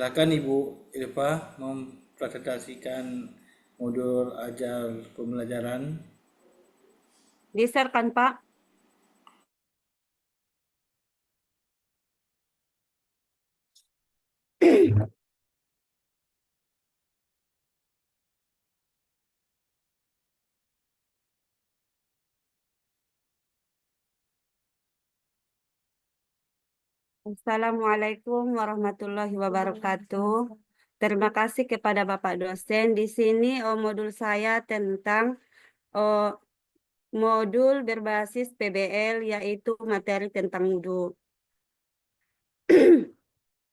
Silakan Ibu Irfa mempresentasikan modul ajar pembelajaran. Di-share kan, Pak? Assalamualaikum warahmatullahi wabarakatuh. Terima kasih kepada Bapak dosen. Di sini modul saya tentang oh, modul berbasis PBL, yaitu materi tentang wudhu.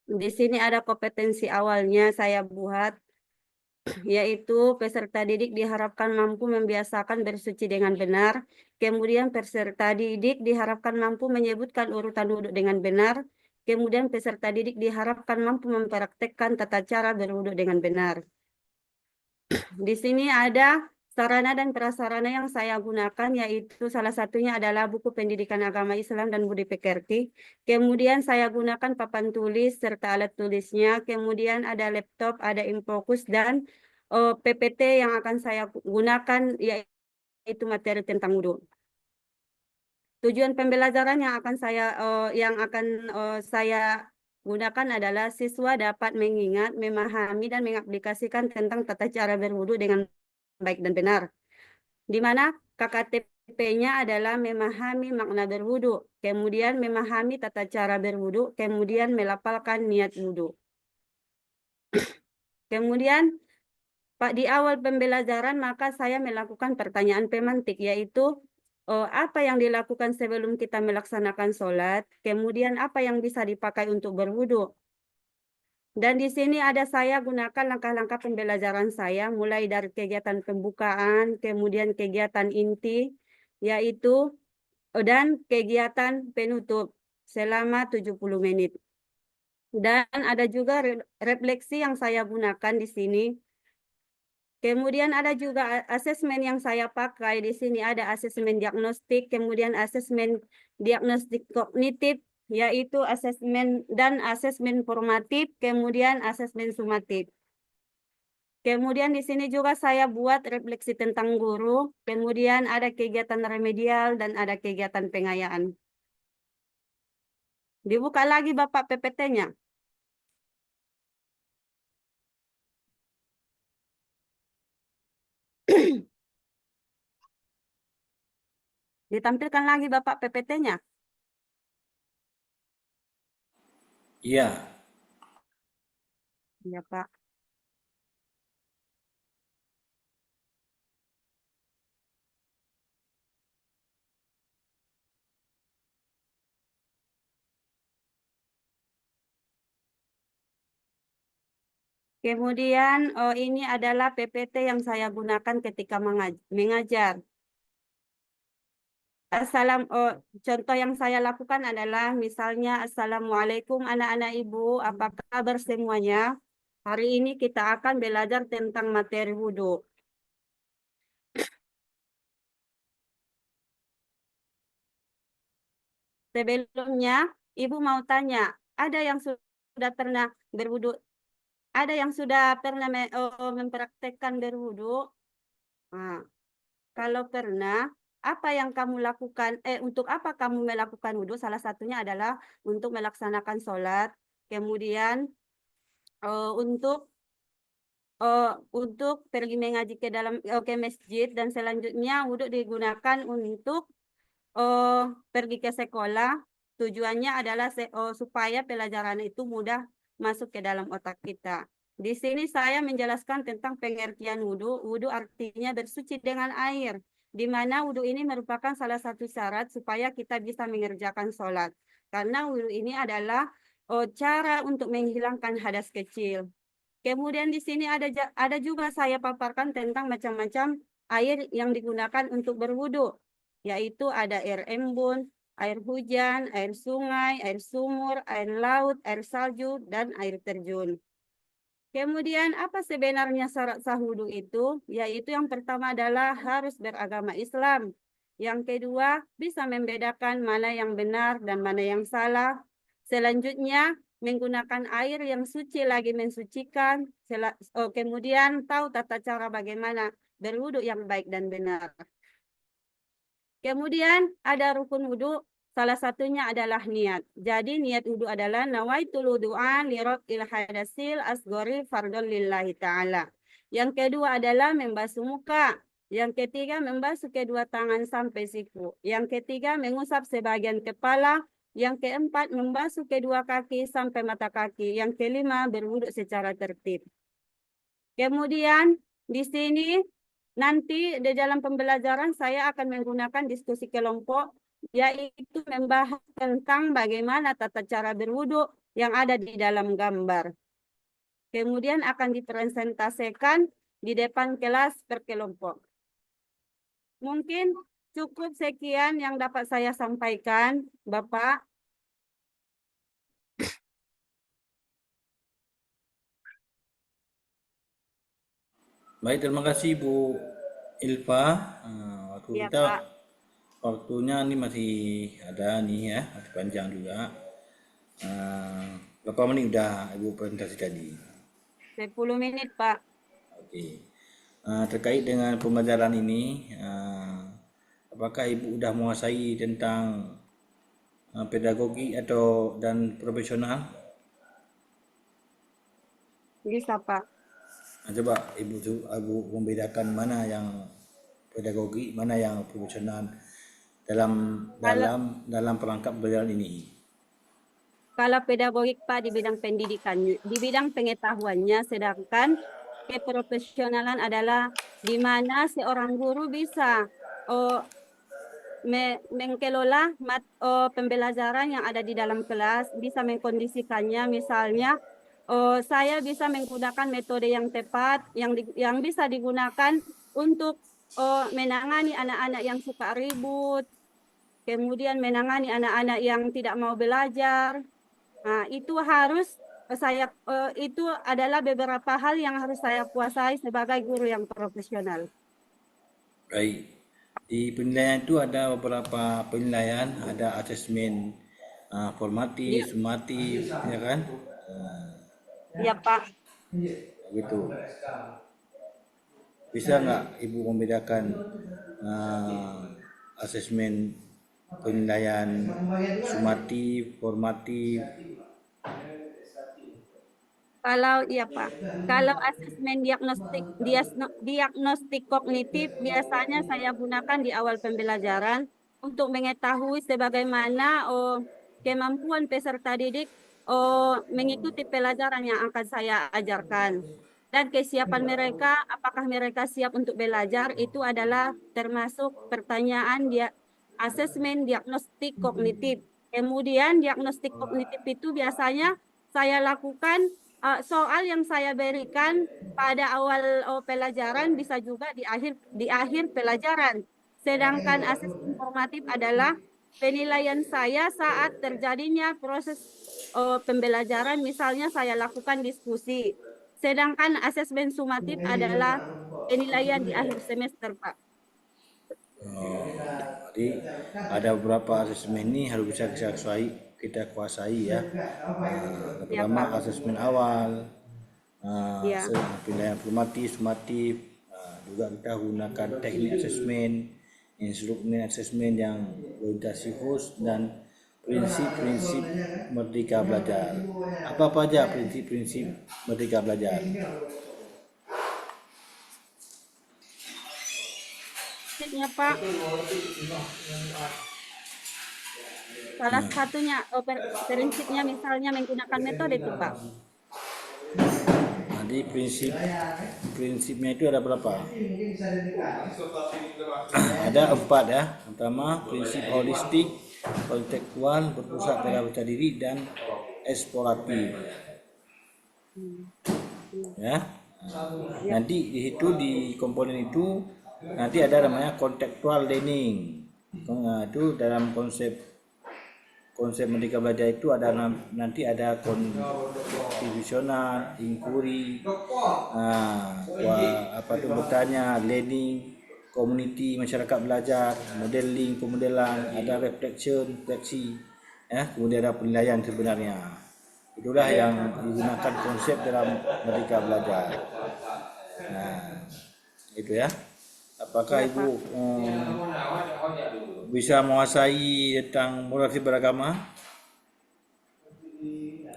Di sini ada kompetensi awalnya saya buat, yaitu peserta didik diharapkan mampu membiasakan bersuci dengan benar. Kemudian peserta didik diharapkan mampu menyebutkan urutan wudhu dengan benar. Kemudian peserta didik diharapkan mampu mempraktekkan tata cara berwudhu dengan benar. Di sini ada sarana dan prasarana yang saya gunakan, yaitu salah satunya adalah buku Pendidikan Agama Islam dan Budi Pekerti. Kemudian saya gunakan papan tulis serta alat tulisnya. Kemudian ada laptop, ada Infokus, dan PPT yang akan saya gunakan, yaitu materi tentang wudhu. Tujuan pembelajaran yang akan saya gunakan adalah siswa dapat mengingat, memahami, dan mengaplikasikan tentang tata cara berwudhu dengan baik dan benar. Di mana KKTP-nya adalah memahami makna berwudhu, kemudian memahami tata cara berwudhu, kemudian melafalkan niat wudhu. Kemudian Pak, di awal pembelajaran maka saya melakukan pertanyaan pemantik, yaitu apa yang dilakukan sebelum kita melaksanakan sholat, kemudian apa yang bisa dipakai untuk berwudhu. Dan di sini ada saya gunakan langkah-langkah pembelajaran saya, mulai dari kegiatan pembukaan, kemudian kegiatan inti, yaitu dan kegiatan penutup selama 70 menit. Dan ada juga refleksi yang saya gunakan di sini. Kemudian ada juga asesmen yang saya pakai. Di sini ada asesmen diagnostik, kemudian asesmen diagnostik kognitif, yaitu asesmen dan asesmen formatif, kemudian asesmen sumatif. Kemudian di sini juga saya buat refleksi tentang guru, kemudian ada kegiatan remedial dan ada kegiatan pengayaan. Dibuka lagi Bapak PPT-nya. Ditampilkan lagi Bapak PPT-nya. Iya, Ya, Pak. Kemudian ini adalah PPT yang saya gunakan ketika mengajar. Contoh yang saya lakukan adalah misalnya Assalamualaikum anak-anak ibu, apa kabar semuanya? Hari ini kita akan belajar tentang materi wudhu. Sebelumnya, ibu mau tanya, ada yang sudah pernah berwudhu? Ada yang sudah pernah mempraktekkan berwudhu? Nah, kalau pernah, apa yang kamu lakukan? Untuk apa kamu melakukan wudhu? Salah satunya adalah untuk melaksanakan sholat. Kemudian eh, untuk untuk pergi mengaji ke masjid, dan selanjutnya wudhu digunakan untuk pergi ke sekolah. Tujuannya adalah supaya pelajaran itu mudah masuk ke dalam otak kita. Di sini saya menjelaskan tentang pengertian wudhu. Wudhu artinya bersuci dengan air, di mana wudhu ini merupakan salah satu syarat supaya kita bisa mengerjakan sholat. Karena wudhu ini adalah cara untuk menghilangkan hadas kecil. Kemudian di sini ada juga saya paparkan tentang macam-macam air yang digunakan untuk berwudhu, yaitu ada air embun, air hujan, air sungai, air sumur, air laut, air salju, dan air terjun. Kemudian apa sebenarnya syarat sah wudhu itu? Yaitu yang pertama adalah harus beragama Islam. Yang kedua, bisa membedakan mana yang benar dan mana yang salah. Selanjutnya, menggunakan air yang suci lagi mensucikan, kemudian tahu tata cara bagaimana berwudu yang baik dan benar. Kemudian ada rukun wudu, salah satunya adalah niat. Jadi niat wudu adalah nawaitul wudu'a li raf'il hadasil asghari fardhon lillahi ta'ala. Yang kedua adalah membasuh muka. Yang ketiga membasuh kedua tangan sampai siku. Yang ketiga mengusap sebagian kepala. Yang keempat membasuh kedua kaki sampai mata kaki. Yang kelima berwudu secara tertib. Kemudian di sini nanti di dalam pembelajaran saya akan menggunakan diskusi kelompok, yaitu membahas tentang bagaimana tata cara berwudu yang ada di dalam gambar. Kemudian akan dipresentasikan di depan kelas per kelompok. Mungkin cukup sekian yang dapat saya sampaikan, Bapak. Baik, terima kasih Bu Ilva. Waktu Ya, kita Pak. waktunya ini masih ada nih ya, masih panjang juga. Berapa menit udah Ibu presentasi tadi? 10 menit, Pak. Oke. Terkait dengan pembelajaran ini, apakah Ibu udah menguasai tentang pedagogi atau dan profesional? Bisa, Pak. Coba Ibu membedakan mana yang pedagogi, mana yang profesional dalam Kalau dalam perangkap pembelajaran ini. Kalau pedagogik Pak di bidang pendidikannya, di bidang pengetahuannya, sedangkan keprofesionalan adalah di mana seorang guru bisa oh, mengelola pembelajaran yang ada di dalam kelas, bisa mengkondisikannya, misalnya saya bisa menggunakan metode yang tepat, yang bisa digunakan untuk menangani anak-anak yang suka ribut, kemudian menangani anak-anak yang tidak mau belajar. Nah, itu harus itu adalah beberapa hal yang harus saya kuasai sebagai guru yang profesional. Baik. Di penilaian itu ada beberapa penilaian, ada asesmen Ya, formatif, sumatif, ya kan? ya Pak. Begitu. Bisa nggak Ibu membedakan asesmen penilaian sumatif, formatif? Kalau iya Pak, kalau asesmen diagnostik kognitif biasanya saya gunakan di awal pembelajaran untuk mengetahui sebagaimana kemampuan peserta didik mengikuti pelajaran yang akan saya ajarkan. Dan kesiapan mereka, apakah mereka siap untuk belajar, itu adalah termasuk pertanyaan asesmen diagnostik kognitif. Kemudian diagnostik kognitif itu biasanya saya lakukan soal yang saya berikan pada awal pelajaran bisa juga di akhir pelajaran. Sedangkan asesmen formatif adalah penilaian saya saat terjadinya proses pembelajaran, misalnya saya lakukan diskusi. Sedangkan asesmen sumatif adalah penilaian di akhir semester, Pak. Jadi ada beberapa asesmen ini harus bisa kita kuasai ya. Ya, Pertama Pak. asesmen awal, Ya, penilaian formatif, sumatif, juga kita gunakan teknik asesmen, instrumen asesmen yang orientasi khusus dan prinsip-prinsip merdeka belajar. Apa aja prinsip-prinsip merdeka belajar? prinsipnya, Pak. Salah satunya prinsipnya misalnya menggunakan metode itu, Pak. Jadi prinsipnya itu ada berapa? Ada 4 ya. Pertama prinsip holistik, kontekstual, berpusat pada baca diri dan eksploratif. Ya. Nanti di situ di komponen itu nanti ada namanya contextual learning. Itu dalam konsep merdeka belajar itu ada nanti ada konstitusional, inquiry, bertanya, learning, community, masyarakat belajar, modeling, pemodelan, ada refleksi, ya, kemudian ada penilaian sebenarnya. Itulah yang digunakan konsep dalam Merdeka Belajar. Nah, itu ya. Apakah Ya, Ibu Pak. bisa menguasai tentang moderasi beragama?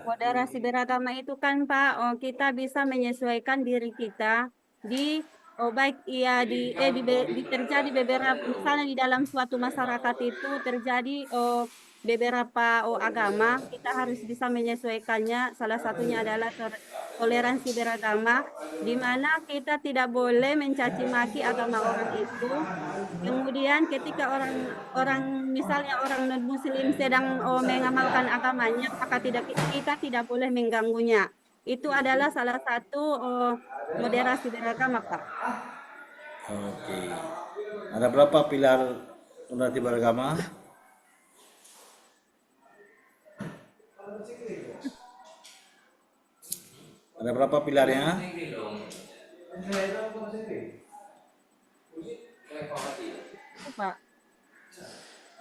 Moderasi beragama itu kan Pak, kita bisa menyesuaikan diri kita di baik iya terjadi beberapa misalnya di dalam suatu masyarakat itu terjadi beberapa agama, kita harus bisa menyesuaikannya. Salah satunya adalah toleransi beragama, di mana kita tidak boleh mencaci maki agama orang itu. Kemudian ketika orang misalnya orang non-muslim sedang mengamalkan agamanya, maka kita tidak boleh mengganggunya. Itu adalah salah satu moderasi beragama, Pak. Oke. Ada berapa pilar moderasi beragama? Ada berapa pilarnya? Itu, Pak.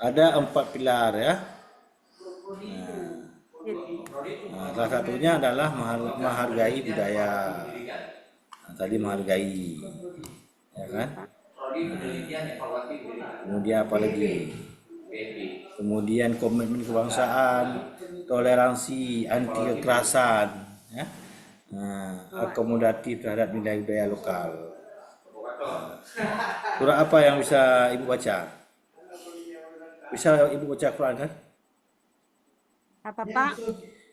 Ada 4 pilar ya. Gitu. Nah, salah satunya adalah menghargai budaya. Nah, tadi menghargai, ya kan? Pak. Kemudian apa lagi? Kemudian komitmen kebangsaan, toleransi, anti kekerasan, ya. Nah, akomodatif terhadap nilai budaya lokal. Surah apa yang bisa Ibu baca? Bisa Ibu baca Quran kan? Apa, Pak?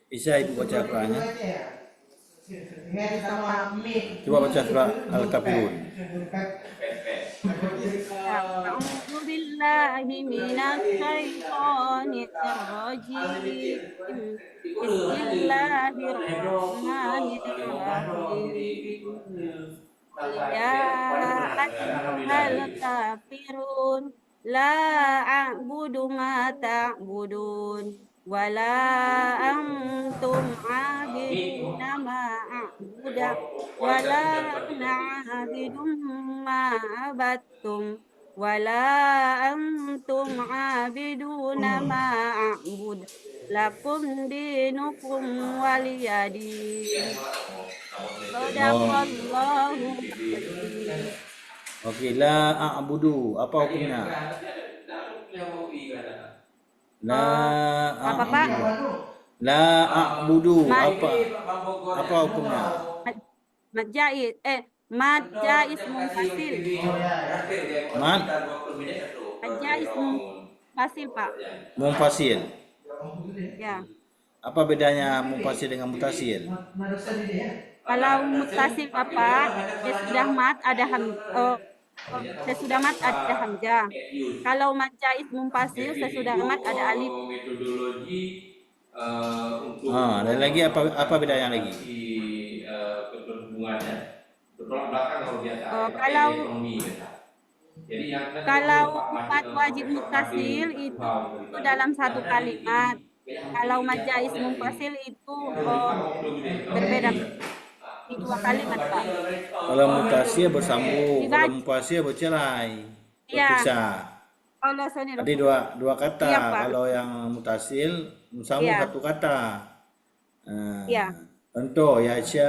Bisa Ibu baca Qurannya? Bisa, Pak. Coba baca surah Al-Kafirun. أعوذ بالله من الشيطان الرجيم بسم الله الرحمن الرحيم يا أيها الكافرون لا أعبد ما تعبدون ولا أنتم عابدون ما أعبد ولا أنا عابد ما عبدتم ولا أنتم عابدون ما أعبد لكم دينكم ولي دين صدق الله العظيم. Oke, la a'budu. Apa hukumnya? La Apa, Pak? a'budu. La a'budu. Ma- Apa hukumnya? Mad jaiz mad jaiz munfasil. Mad Mad jaiz munfasil, Pak. munfasil. Ya. Apa bedanya munfasil dengan mutasil? Kalau mutasil, Bapak, sesudah mat ada sesudah mat ada hamzah. Kalau mad jaiz munfasil sesudah mat ada alif. Dan lagi apa bedanya lagi? Kalau mad wajib mutasil itu dalam satu kalimat. Kalau mad jaiz munfasil itu berbeda di dua kalimat, Pak. Kalau mutasi bersambung, Dibaca. kalau munfasil bercerai, Iya. berpisah. Allah sonir. Tadi dua kata. Iya, Pak. Kalau yang mutasil sambung Iya. satu kata. Iya. Contoh ya Itu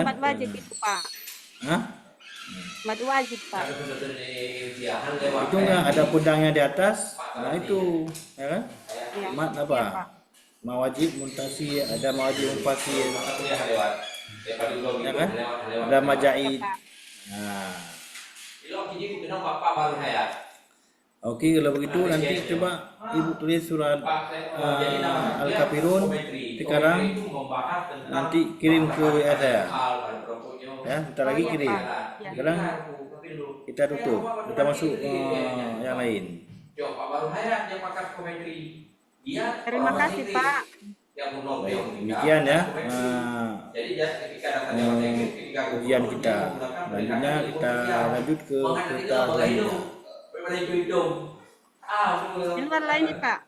mad wajib itu, Pak. Hah? Mad wajib, Pak. Itu enggak ada pedangnya di atas. Nah itu, ya kan? Iya. Mat apa? Iya, Pak. Mawajib muntasi, ada mawajib munfasil. Ya kan? Ada majaid. Pak. Nah. Oke, kalau begitu nanti coba Ibu tulis surat Al-Kafirun sekarang, nanti kirim ke WA saya. Ya, bentar lagi kirim. Sekarang kita tutup, kita masuk yang lain. Terima kasih, Pak. Demikian ya ujian kita. Selanjutnya kita lanjut ke kita selanjutnya. Di luar lain, Pak.